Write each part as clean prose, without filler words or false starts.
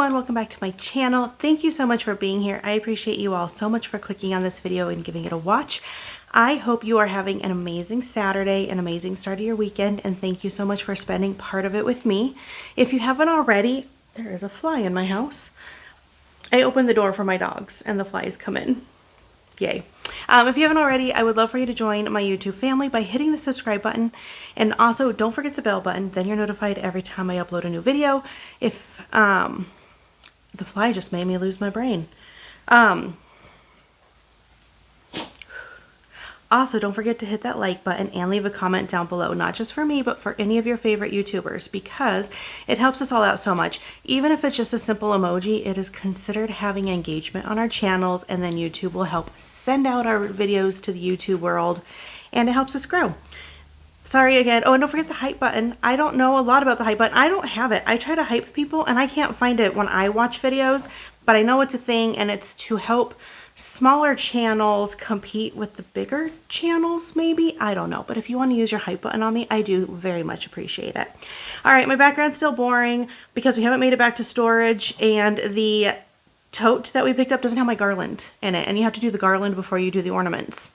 everyone, welcome back to my channel. Thank you so much for being here. I appreciate you all so much for clicking on this video and giving it a watch. I hope you are having an amazing Saturday, an amazing start of your weekend, and thank you so much for spending part of it with me. If you haven't already, there is a fly in my house. I opened the door for my dogs and the flies come in. Yay. If you haven't already, I would love for you to join my YouTube family by hitting the subscribe button, and also don't forget the bell button, then you're notified every time I upload a new video. If the fly just made me lose my brain. Also, don't forget to hit that like button and leave a comment down below, not just for me, but for any of your favorite YouTubers, because it helps us all out so much. Even if it's just a simple emoji, it is considered having engagement on our channels, and then YouTube will help send out our videos to the YouTube world, and it helps us grow. Sorry again. Oh, and don't forget the hype button. I don't know a lot about the hype button. I don't have it. I try to hype people, and I can't find it when I watch videos, but I know it's a thing, and it's to help smaller channels compete with the bigger channels, maybe. I don't know. But if you want to use your hype button on me, I do very much appreciate it. All right, my background's still boring because we haven't made it back to storage, and the tote that we picked up doesn't have my garland in it, and you have to do the garland before you do the ornaments.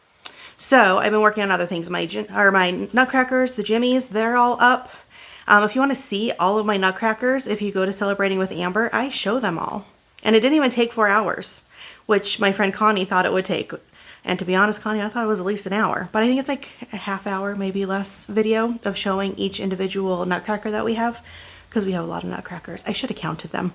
So I've been working on other things. My nutcrackers, the jimmies, they're all up. If you want to see all of my nutcrackers, if you go to Celebrating with Amber, I show them all. And it didn't even take 4 hours, which my friend Connie thought it would take. And to be honest, Connie, I thought it was at least an hour. But I think it's like a half hour, maybe less, video of showing each individual nutcracker that we have, because we have a lot of nutcrackers. I should have counted them.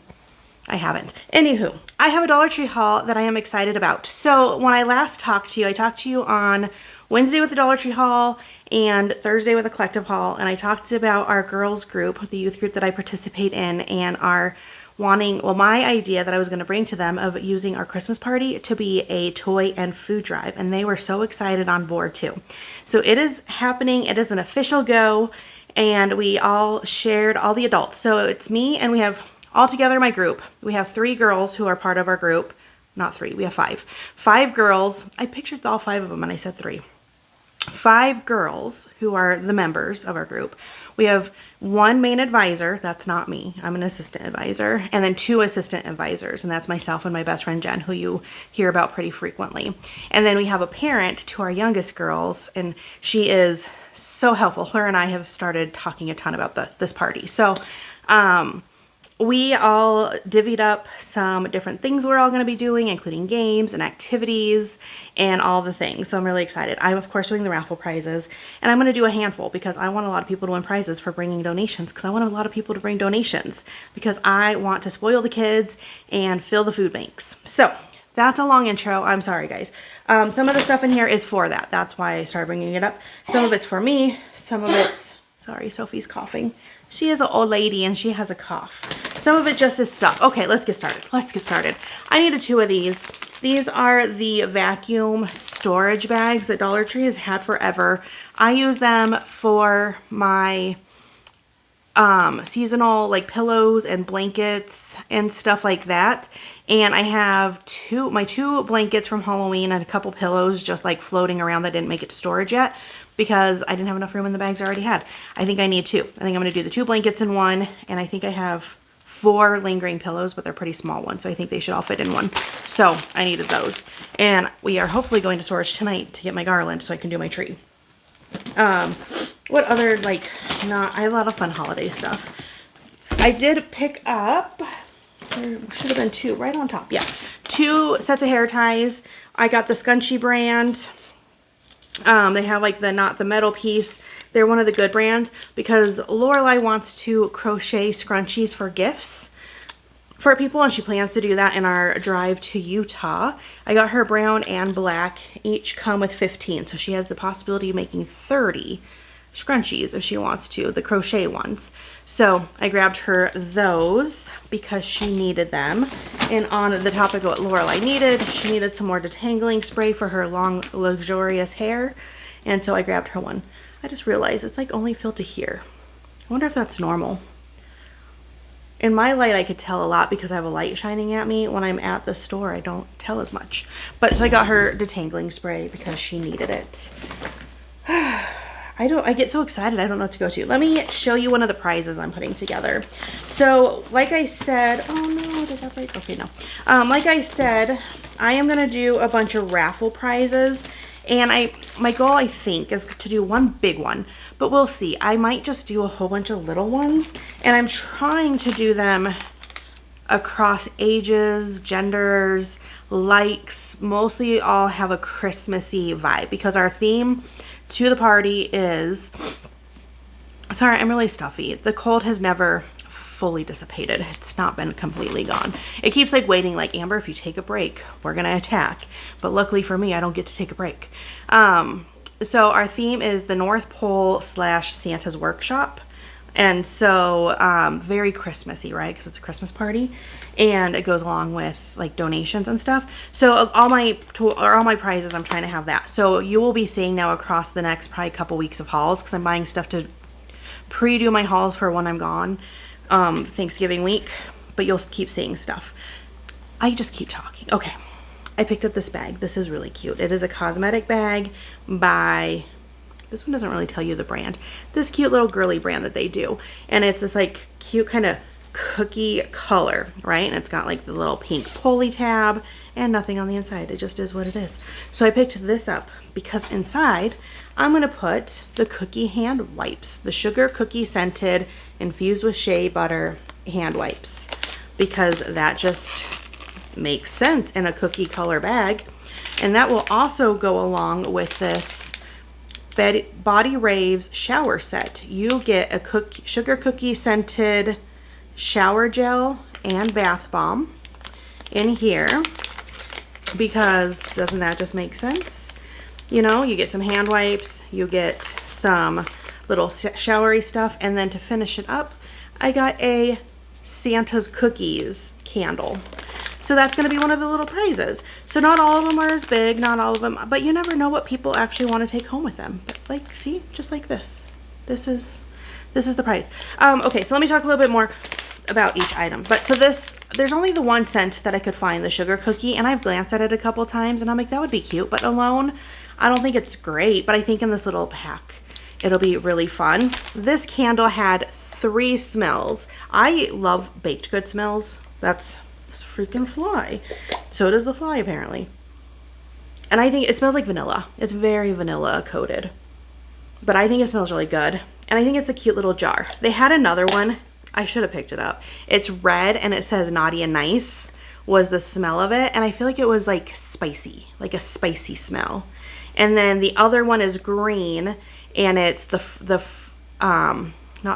I haven't. Anywho, I have a Dollar Tree haul that I am excited about. So when I last talked to you, I talked to you on Wednesday with the Dollar Tree haul and Thursday with a collective haul. And I talked about our girls group, the youth group that I participate in, and our wanting, well, my idea that I was going to bring to them of using our Christmas party to be a toy and food drive. And they were so excited on board too. So it is happening. It is an official go. And we all shared, all the adults. So it's me, and we have all together my group. We have 3 girls who are part of our group. Not 3, we have 5. 5 girls. I pictured all 5 of them and I said 3. 5 girls who are the members of our group. We have 1 main advisor. That's not me. I'm an assistant advisor. And then 2 assistant advisors. And that's myself and my best friend Jen, who you hear about pretty frequently. And then we have a parent to our youngest girls. And she is so helpful. Her and I have started talking a ton about this party. So, we all divvied up some different things we're all going to be doing, including games and activities and all the things. So I'm really excited. I'm, of course, doing the raffle prizes, and I'm going to do a handful because I want a lot of people to win prizes for bringing donations, because I want a lot of people to bring donations because I want to spoil the kids and fill the food banks. So that's a long intro. I'm sorry, guys. Some of the stuff in here is for that. That's why I started bringing it up. Some of it's for me. Some of it's, sorry, Sophie's coughing. She is an old lady and she has a cough. Some of it just is stuff. Okay, let's get started. Let's get started. I needed 2 of these. These are the vacuum storage bags that Dollar Tree has had forever. I use them for my seasonal like pillows and blankets and stuff like that. And I have my 2 blankets from Halloween and a couple pillows just like floating around that didn't make it to storage yet, because I didn't have enough room in the bags I already had. I think I need 2. I think I'm going to do the 2 blankets in one, and I think I have 4 lingering pillows, but they're pretty small ones, so I think they should all fit in one. So I needed those. And we are hopefully going to storage tonight to get my garland so I can do my tree. What other, I have a lot of fun holiday stuff. I did pick up, there should have been 2 right on top. Yeah, 2 sets of hair ties. I got the Scunchie brand. They have like not the metal piece. They're one of the good brands because Lorelai wants to crochet scrunchies for gifts for people, and she plans to do that in our drive to Utah. I got her brown and black. Each come with 15, so she has the possibility of making 30 scrunchies if she wants to, the crochet ones. So I grabbed her those because she needed them. And on the topic of what Lorelai needed, she needed some more detangling spray for her long, luxurious hair. And so I grabbed her one. I just realized it's like only filled to here. I wonder if that's normal. In my light, I could tell a lot because I have a light shining at me. When I'm at the store, I don't tell as much. But so I got her detangling spray because she needed it. I get so excited, I don't know what to go to. Let me show you one of the prizes I'm putting together. So, like I said, oh no, did that break? Okay, no. Like I said, I am gonna do a bunch of raffle prizes, and my goal, I think, is to do one big one, but we'll see. I might just do a whole bunch of little ones, and I'm trying to do them across ages, genders, likes, mostly all have a Christmassy vibe because our theme to the party is, sorry, I'm really stuffy. The cold has never fully dissipated. It's not been completely gone. It keeps like waiting, like, Amber, if you take a break, we're gonna attack. But luckily for me, I don't get to take a break. So our theme is the North Pole / Santa's Workshop. And so very Christmassy, right? Because it's a Christmas party, and it goes along with like donations and stuff. So all my prizes, I'm trying to have that. So you will be seeing now across the next probably couple weeks of hauls, because I'm buying stuff to pre-do my hauls for when I'm gone, Thanksgiving week. But you'll keep seeing stuff. I just keep talking. Okay, I picked up this bag. This is really cute. It is a cosmetic bag by, this one doesn't really tell you the brand. This cute little girly brand that they do. And it's this like cute kind of cookie color, right? And it's got like the little pink pulley tab and nothing on the inside. It just is what it is. So I picked this up because inside I'm going to put the cookie hand wipes. The sugar cookie scented infused with shea butter hand wipes. Because that just makes sense in a cookie color bag. And that will also go along with this Body Raves shower set. You get a sugar cookie scented shower gel and bath bomb in here, because doesn't that just make sense? You know, you get some hand wipes, you get some little showery stuff, and then to finish it up, I got a Santa's Cookies candle. So that's going to be one of the little prizes. So not all of them are as big, not all of them, but you never know what people actually want to take home with them. But like, see, just like this. This is the prize. Okay, so let me talk a little bit more about each item. But so there's only the one scent that I could find, the sugar cookie, and I've glanced at it a couple times, and I'm like, that would be cute. But alone, I don't think it's great. But I think in this little pack, it'll be really fun. This candle had 3 smells. I love baked good smells. That's freaking fly. So does the fly, apparently. And I think it smells like vanilla. It's very vanilla coated. But I think it smells really good. And I think it's a cute little jar. They had another one. I should have picked it up. It's red and it says naughty and nice was the smell of it. And I feel like it was like spicy, like a spicy smell. And then the other one is green and it's not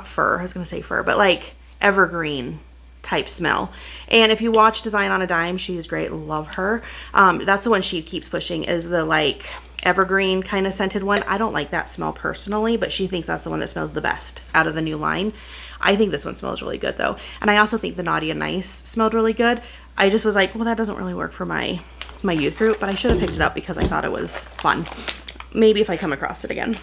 fir, I was going to say fir, but like evergreen type smell. And if you watch Design on a Dime, she's great. Love her. That's the one she keeps pushing, is the like evergreen kind of scented one. I don't like that smell personally, but she thinks that's the one that smells the best out of the new line. I think this one smells really good though. And I also think the Naughty and Nice smelled really good. I just was like, well, that doesn't really work for my youth group, but I should have picked it up because I thought it was fun. Maybe if I come across it again.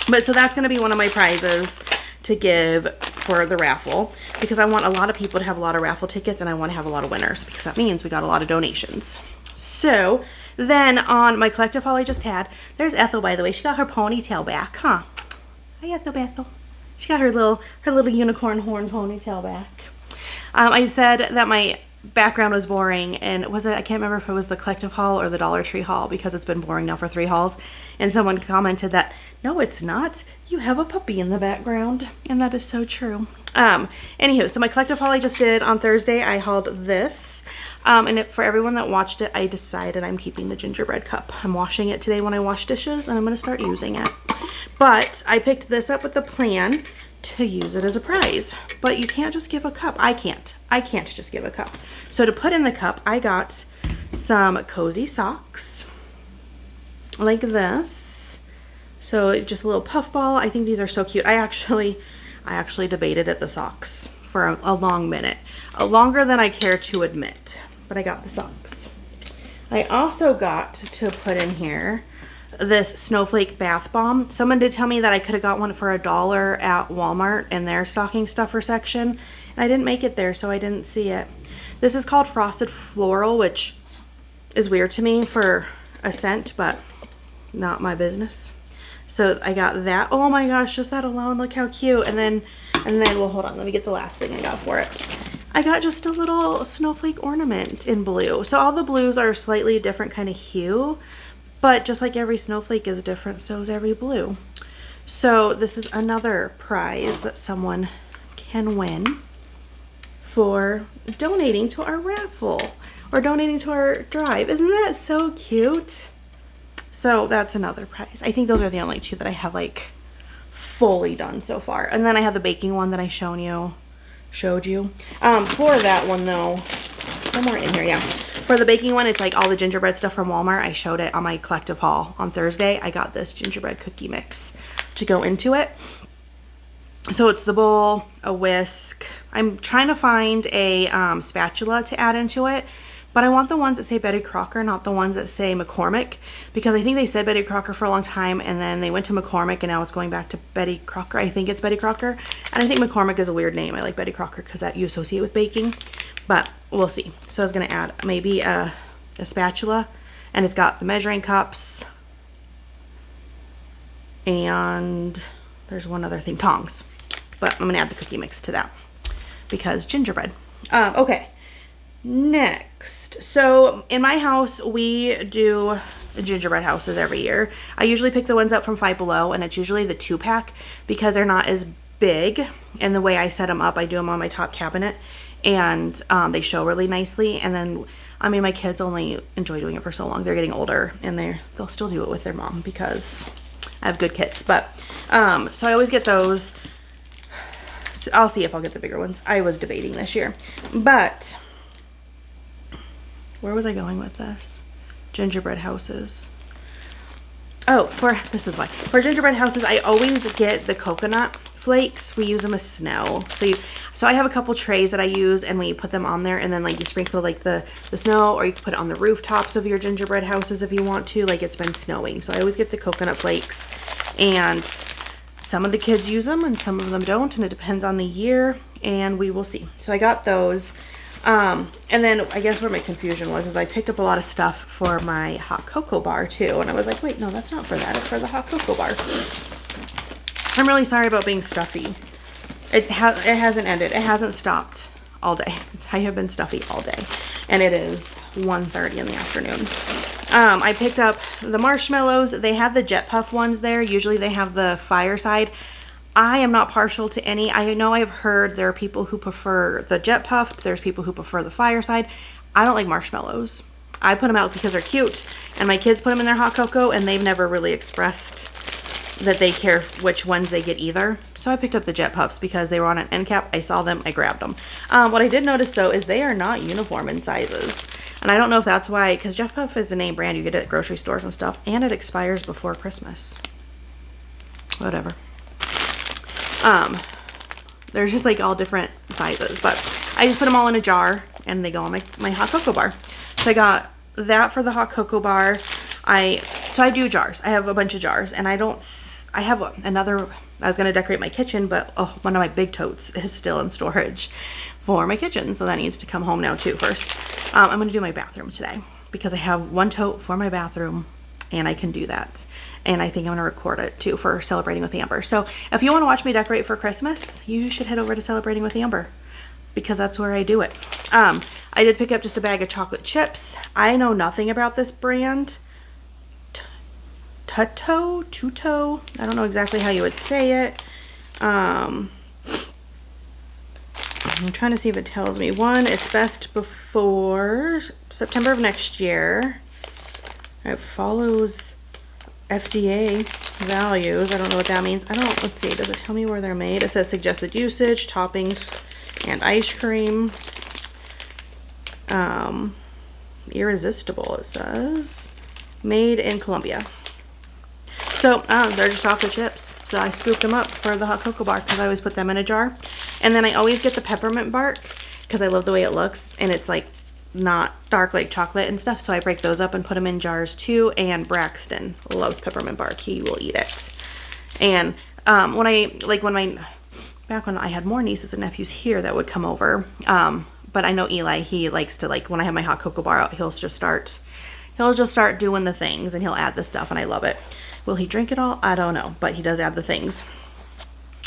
But so that's going to be one of my prizes to give for the raffle, because I want a lot of people to have a lot of raffle tickets and I want to have a lot of winners, because that means we got a lot of donations. So then on my collective haul I just had, there's Ethel, by the way. She got her ponytail back, huh? Hi, Ethel. She got her little unicorn horn ponytail back. I said that my background was boring, and was it, I can't remember if it was the collective haul or the Dollar Tree haul, because it's been boring now for 3 hauls, and someone commented that no, it's not, you have a puppy in the background, and that is so true. Anywho, so my collective haul I just did on Thursday, I hauled this, and for everyone that watched it, I decided I'm keeping the gingerbread cup. I'm washing it today when I wash dishes, and I'm going to start using it. But I picked this up with the plan to use it as a prize. But you can't just give a cup. I can't just give a cup. So to put in the cup, I got some cozy socks like this. So just a little puff ball. I think these are so cute. I actually debated at the socks for a long minute, longer than I care to admit, but I got the socks. I also got to put in here this snowflake bath bomb. Someone did tell me that I could have got one for $1 at Walmart in their stocking stuffer section, and I didn't make it there, so I didn't see it. This is called Frosted Floral, which is weird to me for a scent, but not my business. So I got that. Oh my gosh, just that alone, look how cute. And then, well, hold on, let me get the last thing I got for it. I got just a little snowflake ornament in blue. So all the blues are slightly different kind of hue, but just like every snowflake is different, so is every blue. So this is another prize that someone can win for donating to our raffle or donating to our drive. Isn't that so cute? So that's another prize. I think those are the only two that I have like fully done so far. And then I have the baking one that I showed you. For that one though, somewhere in here, yeah. For the baking one, it's like all the gingerbread stuff from Walmart. I showed it on my collective haul on Thursday. I got this gingerbread cookie mix to go into it. So it's the bowl, a whisk. I'm trying to find a spatula to add into it, but I want the ones that say Betty Crocker, not the ones that say McCormick, because I think they said Betty Crocker for a long time, and then they went to McCormick, and now it's going back to Betty Crocker. I think it's Betty Crocker, and I think McCormick is a weird name. I like Betty Crocker because that you associate with baking, but we'll see. So I was going to add maybe a spatula, and it's got the measuring cups, and there's one other thing, tongs. But I'm going to add the cookie mix to that because gingerbread. Okay, next. So in my house, we do gingerbread houses every year. I usually pick the ones up from Five Below, and it's usually the 2-pack because they're not as big. And the way I set them up, I do them on my top cabinet, and they show really nicely. And then, I mean, my kids only enjoy doing it for so long. They're getting older, and they'll still do it with their mom because I have good kids. But so I always get those. So I'll see if I'll get the bigger ones. I was debating this year, but where was I going with this? Gingerbread houses. Oh, this is why. For gingerbread houses, I always get the coconut flakes. We use them as snow. So I have a couple trays that I use, and we put them on there, and then like you sprinkle like the snow, or you can put it on the rooftops of your gingerbread houses if you want to, like it's been snowing. So I always get the coconut flakes, and some of the kids use them and some of them don't, and it depends on the year, and we will see. So I got those. And then I guess where my confusion was is I picked up a lot of stuff for my hot cocoa bar too, and I was like, wait, no, that's not for that. It's for the hot cocoa bar. I'm really sorry about being stuffy. It hasn't ended. It hasn't stopped all day. I have been stuffy all day, and it is 1:30 in the afternoon. I picked up the marshmallows. They have the Jet Puff ones there. Usually they have the Fireside. I am not partial to any. I know I've heard there are people who prefer the Jet Puff. There's people who prefer the Fireside. I don't like marshmallows. I put them out because they're cute, and my kids put them in their hot cocoa, and they've never really expressed that they care which ones they get either. So I picked up the Jet Puffs because they were on an end cap. I saw them, I grabbed them. What I did notice though is they are not uniform in sizes. And I don't know if that's why, because Jet Puff is a name brand. You get it at grocery stores and stuff, and it expires before Christmas. Whatever. There's just like all different sizes, but I just put them all in a jar and they go on my hot cocoa bar. So I got that for the hot cocoa bar. So I do jars. I have a bunch of jars, and I have another. I was going to decorate my kitchen, but one of my big totes is still in storage for my kitchen, so that needs to come home now too first. I'm going to do my bathroom today because I have one tote for my bathroom, and I can do that. And I think I'm going to record it too for Celebrating with Amber. So if you want to watch me decorate for Christmas, you should head over to Celebrating with Amber because that's where I do it. I did pick up just a bag of chocolate chips. I know nothing about this brand. Tuto, I don't know exactly how you would say it. I'm trying to see if it tells me. One, it's best before September of next year. It follows FDA values. I don't know what that means. Let's see, does it tell me where they're made? It says suggested usage, toppings, and ice cream. Irresistible, it says. Made in Colombia. So, they're just chocolate chips. So I scooped them up for the hot cocoa bar because I always put them in a jar. And then I always get the peppermint bark because I love the way it looks. And it's like not dark like chocolate and stuff. So I break those up and put them in jars too. And Braxton loves peppermint bark. He will eat it. And back when I had more nieces and nephews here that would come over. But I know Eli, he likes to, like, when I have my hot cocoa bar out, he'll just start doing the things and he'll add the stuff, and I love it. Will he drink it all? I don't know, but he does add the things.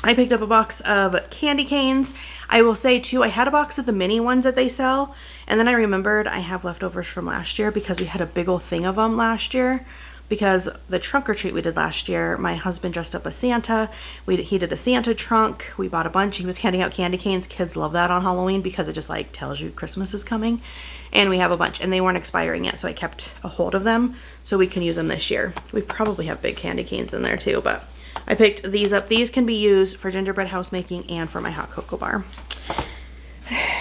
I picked up a box of candy canes. I will say too, I had a box of the mini ones that they sell, and then I remembered I have leftovers from last year because we had a big old thing of them last year. Because the trunk or treat we did last year, my husband dressed up as Santa. He did a Santa trunk. We bought a bunch. He was handing out candy canes. Kids love that on Halloween because it just like tells you Christmas is coming. And we have a bunch, and they weren't expiring yet, so I kept a hold of them so we can use them this year. We probably have big candy canes in there too, but I picked these up. These can be used for gingerbread house making and for my hot cocoa bar.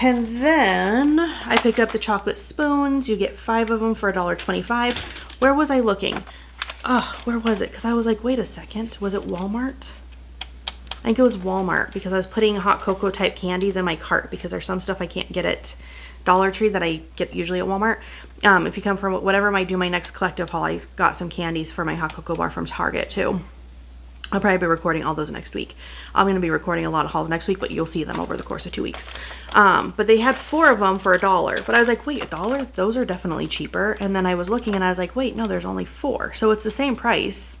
And then I picked up the chocolate spoons. You get 5 of them for $1.25. Where was I looking? Oh, where was it? Because I was like, wait a second. Was it Walmart? I think it was Walmart because I was putting hot cocoa type candies in my cart because there's some stuff I can't get at Dollar Tree that I get usually at Walmart. If you come from whatever I do my next collective haul, I got some candies for my hot cocoa bar from Target too. I'll probably be recording all those next week. I'm going to be recording a lot of hauls next week, but you'll see them over the course of 2 weeks. But they had 4 of them for $1. But I was like, wait, $1? Those are definitely cheaper. And then I was looking and I was like, wait, no, there's only 4. So it's the same price.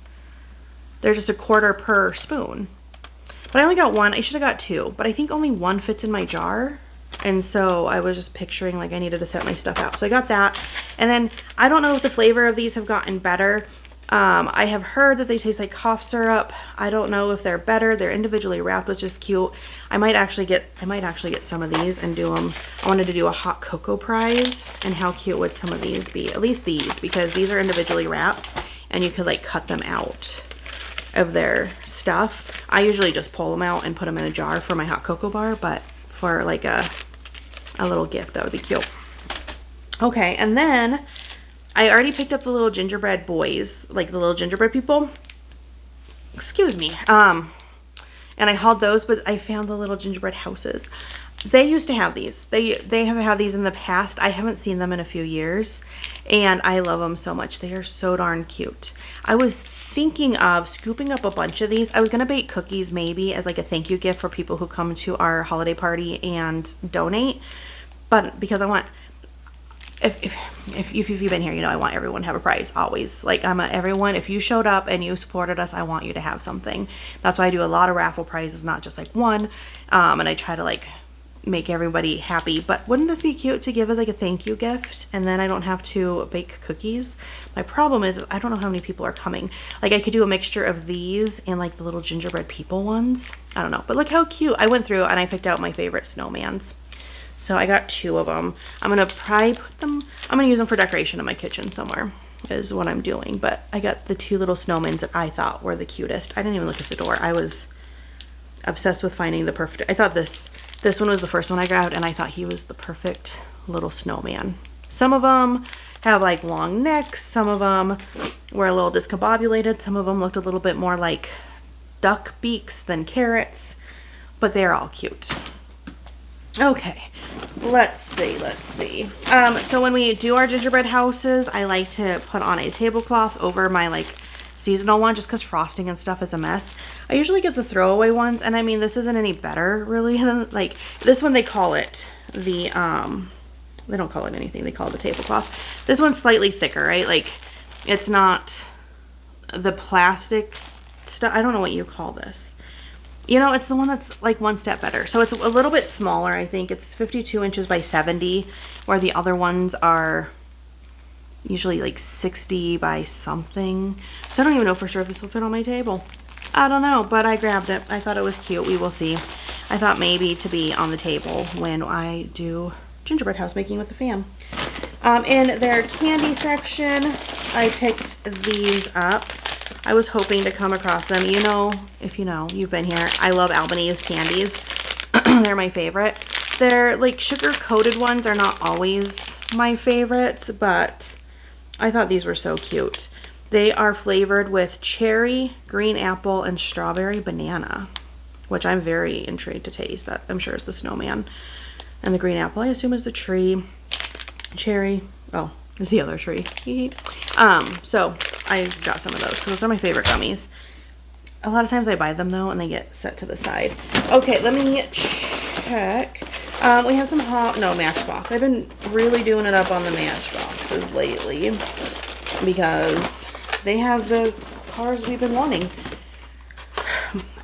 They're just $0.25 per spoon. But I only got 1. I should have got 2. But I think only 1 fits in my jar. And so I was just picturing like I needed to set my stuff out. So I got that. And then I don't know if the flavor of these have gotten better. I have heard that they taste like cough syrup. I don't know if they're better. They're individually wrapped, which is cute. I might actually get some of these and do them. I wanted to do a hot cocoa prize, and how cute would some of these be? At least these, because these are individually wrapped and you could like cut them out of their stuff. I usually just pull them out and put them in a jar for my hot cocoa bar, but for like a little gift, that would be cute. Okay, and then I already picked up the little gingerbread boys, like the little gingerbread people. Excuse me. And I hauled those, but I found the little gingerbread houses. They used to have these. They have had these in the past. I haven't seen them in a few years, and I love them so much. They are so darn cute. I was thinking of scooping up a bunch of these. I was going to bake cookies maybe as like a thank you gift for people who come to our holiday party and donate. But because I want... If you've been here, you know I want everyone to have a prize, always. Like, everyone, if you showed up and you supported us, I want you to have something. That's why I do a lot of raffle prizes, not just like one. And I try to like make everybody happy. But wouldn't this be cute to give as like a thank you gift? And then I don't have to bake cookies. My problem is I don't know how many people are coming. Like, I could do a mixture of these and like the little gingerbread people ones. I don't know. But look how cute. I went through and I picked out my favorite snowmans. So I got 2 of them. I'm going to probably I'm going to use them for decoration in my kitchen somewhere is what I'm doing. But I got the 2 little snowmans that I thought were the cutest. I didn't even look at the door. I was obsessed with finding the perfect. I thought this one was the first one I grabbed, and I thought he was the perfect little snowman. Some of them have like long necks. Some of them were a little discombobulated. Some of them looked a little bit more like duck beaks than carrots. But they're all cute. Okay, let's see. So when we do our gingerbread houses, I like to put on a tablecloth over my like seasonal one just because frosting and stuff is a mess. I usually get the throwaway ones, and I mean, this isn't any better really than like this one. They call it the, they don't call it anything. They call it the tablecloth. This one's slightly thicker, right? Like, it's not the plastic stuff. I don't know what you call this. You know, it's the one that's like one step better. So it's a little bit smaller, I think. It's 52 inches by 70, where the other ones are usually like 60 by something. So I don't even know for sure if this will fit on my table. I don't know, but I grabbed it. I thought it was cute. We will see. I thought maybe to be on the table when I do gingerbread house making with the fam. In their candy section, I picked these up. I was hoping to come across them. You know, if you know, you've been here. I love Albanese candies. They're my favorite. They're like sugar-coated ones are not always my favorites, but I thought these were so cute. They are flavored with cherry, green apple, and strawberry banana, which I'm very intrigued to taste. That I'm sure is the snowman. And the green apple, I assume, is the tree. Cherry, oh, is the other tree. So I got some of those because those are my favorite gummies. A lot of times I buy them though and they get set to the side. Okay, let me check. We have some Matchbox. I've been really doing it up on the Matchboxes lately because they have the cars we've been wanting.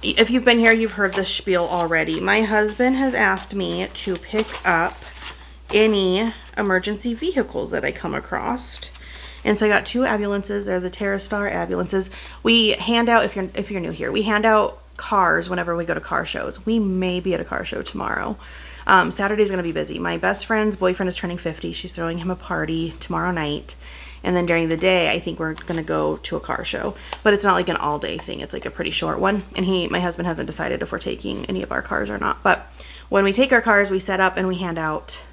If you've been here, you've heard this spiel already. My husband has asked me to pick up any emergency vehicles that I come across. And so I got 2 ambulances. They're the TerraStar ambulances. We hand out, if you're new here, we hand out cars whenever we go to car shows. We may be at a car show tomorrow. Saturday's going to be busy. My best friend's boyfriend is turning 50. She's throwing him a party tomorrow night. And then during the day, I think we're going to go to a car show. But it's not like an all-day thing. It's like a pretty short one. And my husband hasn't decided if we're taking any of our cars or not. But when we take our cars, we set up and we hand out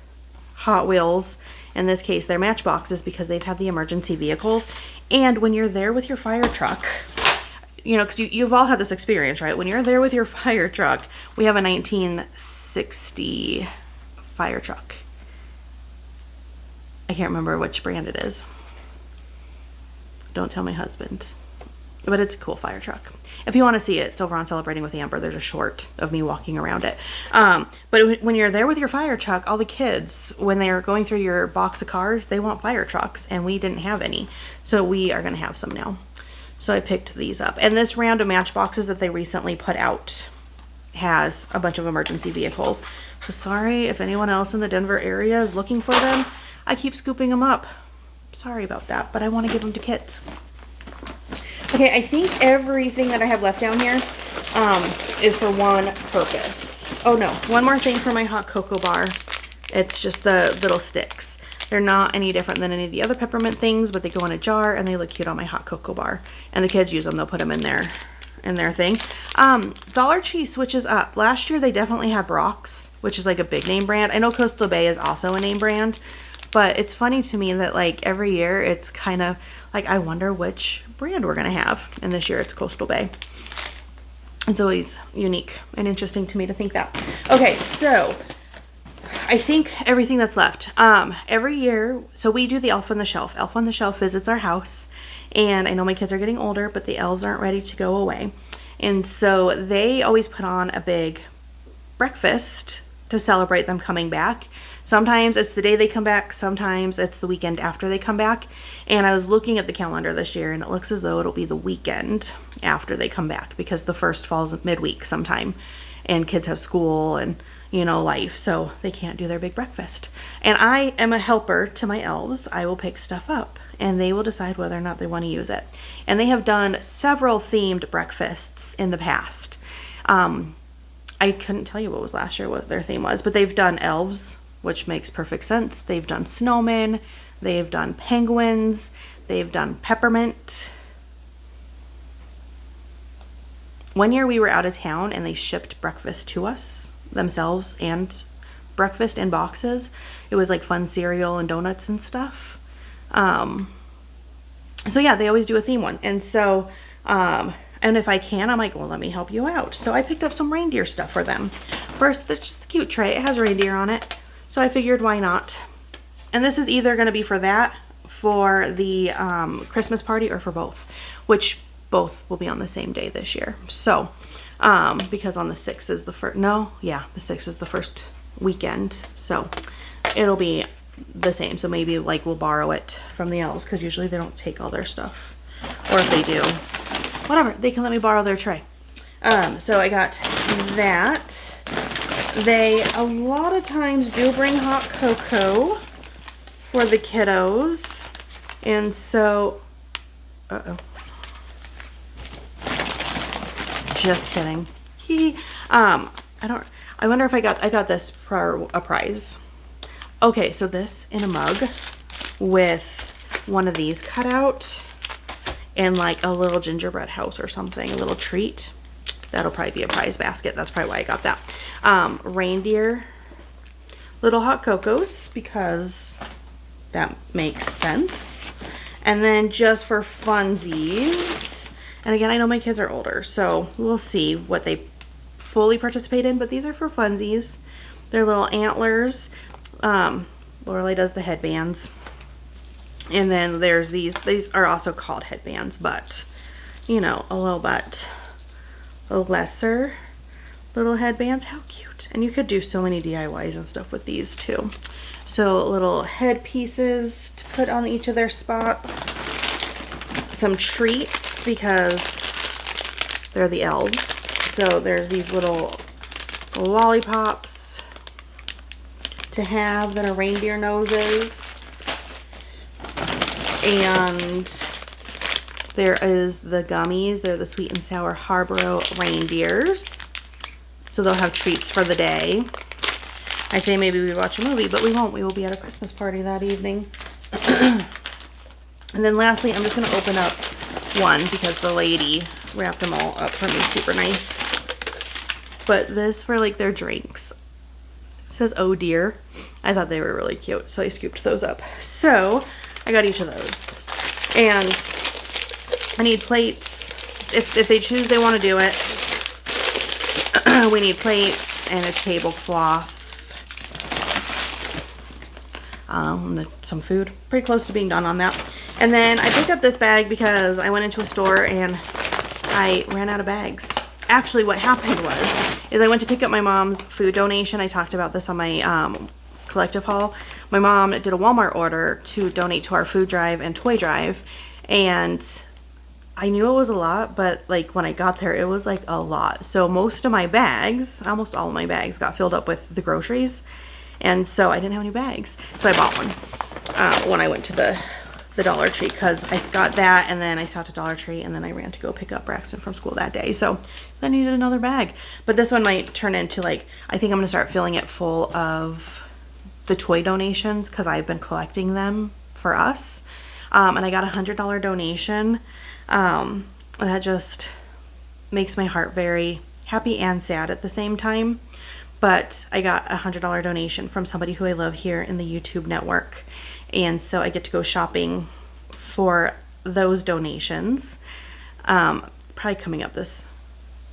Hot Wheels. In this case, they're Matchboxes because they've had the emergency vehicles. And when you're there with your fire truck, you know, because you've all had this experience, right? When you're there with your fire truck, we have a 1960 fire truck. I can't remember which brand it is. Don't tell my husband. But it's a cool fire truck. If you want to see it, it's over on Celebrating with Amber. There's a short of me walking around it. But when you're there with your fire truck, all the kids, when they're going through your box of cars, they want fire trucks. And we didn't have any. So we are going to have some now. So I picked these up. And this round of Matchboxes that they recently put out has a bunch of emergency vehicles. So sorry if anyone else in the Denver area is looking for them. I keep scooping them up. Sorry about that, but I want to give them to kids. Okay, I think everything that I have left down here is for one purpose. Oh no, one more thing for my hot cocoa bar. It's just the little sticks. They're not any different than any of the other peppermint things, but they go in a jar and they look cute on my hot cocoa bar. And the kids use them. They'll put them in their thing. Dollar Tree switches up. Last year they definitely had Brock's, which is like a big name brand. I know Coastal Bay is also a name brand, but it's funny to me that like every year it's kind of like I wonder which brand we're gonna have. And this year it's Coastal Bay. It's always unique and interesting to me to think that. Okay, so I think everything that's left. Every year, so we do the Elf on the Shelf. Elf on the Shelf visits our house, and I know my kids are getting older, but the elves aren't ready to go away. And so they always put on a big breakfast to celebrate them coming back. Sometimes it's the day they come back, sometimes it's the weekend after they come back. And I was looking at the calendar this year, and it looks as though it'll be the weekend after they come back because the first falls midweek sometime, and kids have school and life, so they can't do their big breakfast. And I am a helper to my elves. I will pick stuff up and they will decide whether or not they want to use it. And they have done several themed breakfasts in the past. I couldn't tell you what was last year, what their theme was, but they've done elves, which makes perfect sense. They've done snowmen, they've done penguins, they've done peppermint. One year we were out of town and they shipped breakfast to us themselves and breakfast in boxes. It was like fun cereal and donuts and stuff. So yeah, they always do a theme one. And so, and if I can, I'm like, well, let me help you out. So I picked up some reindeer stuff for them. First, it's just a cute tray. It has reindeer on it. So I figured why not? And this is either going to be for that, for the Christmas party, or for both, which both will be on the same day this year. So, because on the 6th is the first, the 6th is the first weekend. So it'll be the same. So maybe like we'll borrow it from the elves because usually they don't take all their stuff. Or if they do, whatever, they can let me borrow their tray. So I got that. They a lot of times do bring hot cocoa for the kiddos. And so, just kidding. I wonder if I got this for a prize. Okay, so this in a mug with one of these cut out and like a little gingerbread house or something, a little treat. That'll probably be a prize basket. That's probably why I got that. Reindeer little hot cocos because that makes sense. And then just for funsies, and again, I know my kids are older, so we'll see what they fully participate in, but these are for funsies. They're little antlers. Lorelai does the headbands. And then there's these are also called headbands, but a little bit lesser little headbands. How cute. And you could do so many DIYs and stuff with these too. So little head pieces to put on each of their spots. Some treats. treats because they're the elves. So there's these little lollipops to have that are reindeer noses. And there is the gummies. They're the sweet and sour Harborough reindeers. So they'll have treats for the day. I say maybe we'd watch a movie, but we won't. We will be at a Christmas party that evening. And then lastly, I'm just going to open up one because the lady wrapped them all up for me super nice. But this for like their drinks. It says, oh dear. I thought they were really cute, so I scooped those up. So I got each of those. And I need plates. If they choose they want to do it. We need plates and a tablecloth. And some food. Pretty close to being done on that. And then I picked up this bag because I went into a store and I ran out of bags. Actually, what happened is I went to pick up my mom's food donation. I talked about this on my collective haul. My mom did a Walmart order to donate to our food drive and toy drive. And I knew it was a lot, but like when I got there, it was like a lot. So most of my bags, almost all of my bags got filled up with the groceries. And so I didn't have any bags. So I bought one when I went to the Dollar Tree because I got that and then I stopped at Dollar Tree and then I ran to go pick up Braxton from school that day. So I needed another bag. But this one might turn into like, I think I'm going to start filling it full of the toy donations because I've been collecting them for us. And I got a $100 donation. That just makes my heart very happy and sad at the same time. But I got a $100 donation from somebody who I love here in the YouTube network. And so I get to go shopping for those donations. Probably coming up this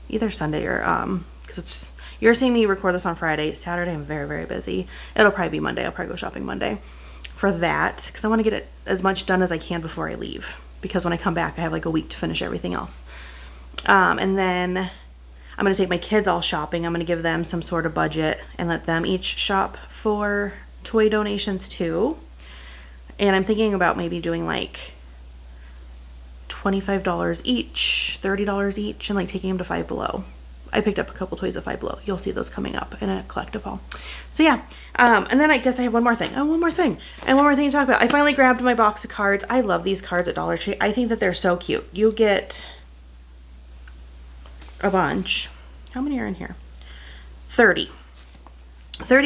either Sunday or because you're seeing me record this on Friday. Saturday I'm very, very busy. It'll probably be Monday. I'll probably go shopping Monday for that because I want to get it as much done as I can before I leave. Because when I come back, I have like a week to finish everything else. And then I'm going to take my kids all shopping. I'm going to give them some sort of budget and let them each shop for toy donations too. And I'm thinking about maybe doing like $25 each, $30 each, and like taking them to Five Below. I picked up a couple toys at Five Below. You'll see those coming up in a collective haul. So yeah, and then I guess I have one more thing. Oh, one more thing to talk about. I finally grabbed my box of cards. I love these cards at Dollar Tree. I think that they're so cute. You get a bunch. How many are in here? 30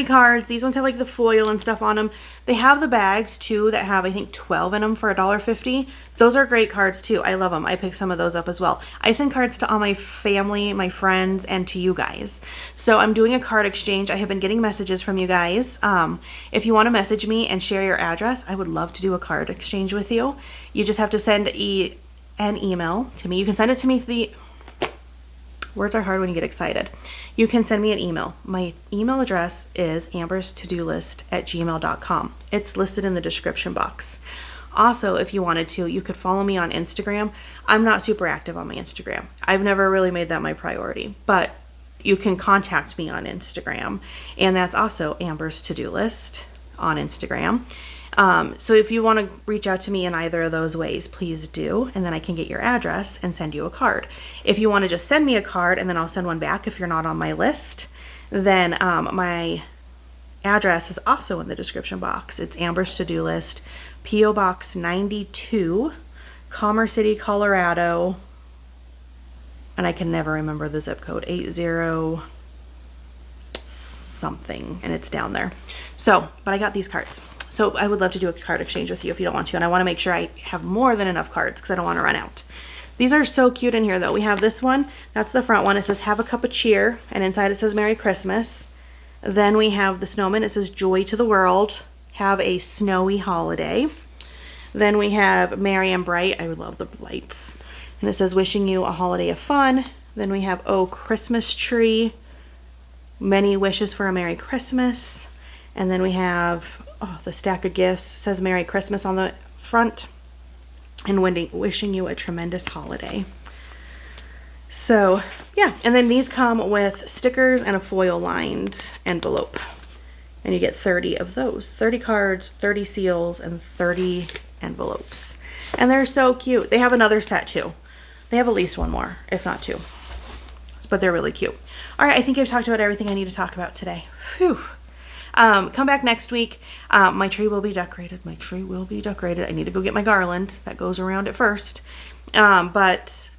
cards. These ones have like the foil and stuff on them. They have the bags too that have I think 12 in them for $1.50. Those are great cards too. I love them. I picked some of those up as well. I send cards to all my family, my friends, and to you guys. So I'm doing a card exchange. I have been getting messages from you guys. If you want to message me and share your address, I would love to do a card exchange with you. You just have to send an email to me. You can send it to me words are hard when you get excited. You can send me an email. My email address is amberstodolist@gmail.com. It's listed in the description box. Also, if you wanted to, you could follow me on Instagram. I'm not super active on my Instagram. I've never really made that my priority, but you can contact me on Instagram, and that's also Amber's To-Do List on Instagram. So if you want to reach out to me in either of those ways, please do, and then I can get your address and send you a card. If you want to just send me a card and then I'll send one back if you're not on my list, then my address is also in the description box. It's Amber's To-Do List, P.O. Box 92, Commerce City, Colorado, and I can never remember the zip code, 80 something, and it's down there. So, but I got these cards. So I would love to do a card exchange with you if you don't want to. And I want to make sure I have more than enough cards because I don't want to run out. These are so cute in here though. We have this one. That's the front one. It says have a cup of cheer. And inside it says Merry Christmas. Then we have the snowman. It says joy to the world. Have a snowy holiday. Then we have merry and bright. I would love the lights. And it says wishing you a holiday of fun. Then we have oh Christmas tree. Many wishes for a Merry Christmas. And then we have the stack of gifts. Says Merry Christmas on the front and wishing you a tremendous holiday. So yeah, and then these come with stickers and a foil lined envelope, and you get 30 of those, 30 cards, 30 seals, and 30 envelopes, and they're so cute. They have another set too, They have at least one more, if not two. But they're really cute. All right, I think I've talked about everything I need to talk about today. Whew. Come back next week. My tree will be decorated. My tree will be decorated. I need to go get my garland that goes around it first. But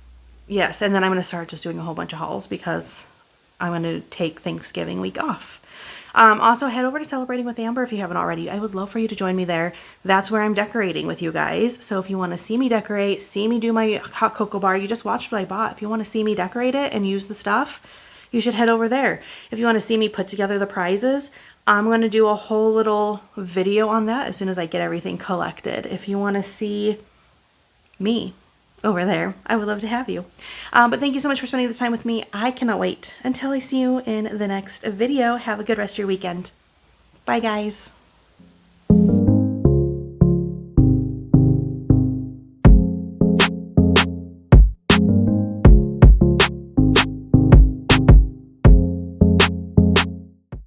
yes, and then I'm going to start just doing a whole bunch of hauls because I'm going to take Thanksgiving week off. Also, head over to Celebrating with Amber if you haven't already. I would love for you to join me there. That's where I'm decorating with you guys. So if you want to see me decorate, see me do my hot cocoa bar, you just watched what I bought. If you want to see me decorate it and use the stuff, you should head over there. If you want to see me put together the prizes, I'm going to do a whole little video on that as soon as I get everything collected. If you want to see me over there, I would love to have you. But thank you so much for spending this time with me. I cannot wait until I see you in the next video. Have a good rest of your weekend. Bye, guys.